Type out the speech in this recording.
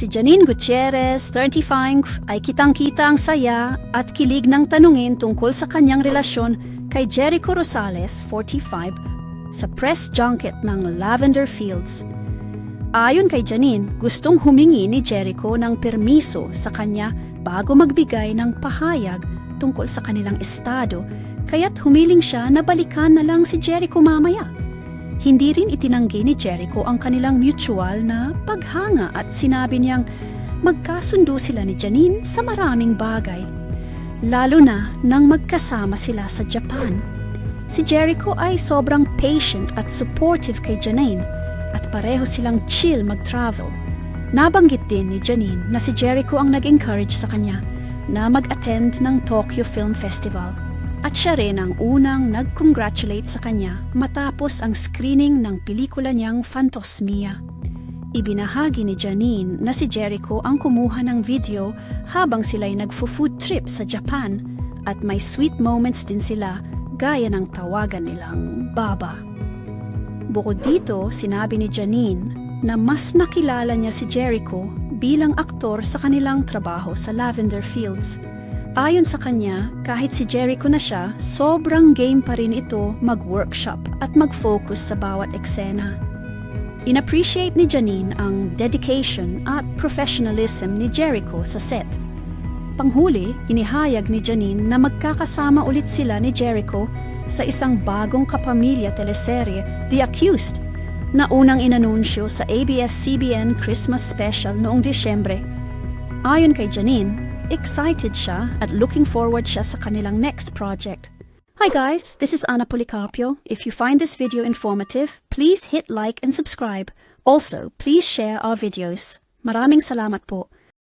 Si Janine Gutierrez, 35, ay kitang-kita ang saya at kilig ng tanungin tungkol sa kanyang relasyon kay Jericho Rosales, 45, sa press junket ng Lavender Fields. Ayon kay Janine, gustong humingi ni Jericho ng permiso sa kanya bago magbigay ng pahayag tungkol sa kanilang estado, kaya't humiling siya na balikan na lang si Jericho mamaya. Hindi rin itinanggi ni Jericho ang kanilang mutual na paghanga at sinabi niyang magkasundo sila ni Janine sa maraming bagay, lalo na nang magkasama sila sa Japan. Si Jericho ay sobrang patient at supportive kay Janine at pareho silang chill mag-travel. Nabanggit din ni Janine na si Jericho ang nag-encourage sa kanya na mag-attend ng Tokyo Film Festival. At siya rin ang unang nag-congratulate sa kanya matapos ang screening ng pelikula niyang Phantosmia. Ibinahagi ni Janine na si Jericho ang kumuha ng video habang sila'y nagfo-food trip sa Japan at may sweet moments din sila gaya ng tawagan nilang Baba. Bukod dito, sinabi ni Janine na mas nakilala niya si Jericho bilang aktor sa kanilang trabaho sa Lavender Fields. Ayon sa kanya, kahit si Jericho na siya, sobrang game pa rin ito mag-workshop at mag-focus sa bawat eksena. In-appreciate ni Janine ang dedication at professionalism ni Jericho sa set. Panghuli, inihayag ni Janine na magkakasama ulit sila ni Jericho sa isang bagong kapamilya teleserye, The Accused, na unang inanunsyo sa ABS-CBN Christmas Special noong Disyembre. Ayon kay Janine, excited siya at looking forward siya sa kanilang next project. Hi guys, this is Ana Policarpio. If you find this video informative, please hit like and subscribe. Also, please share our videos. Maraming salamat po.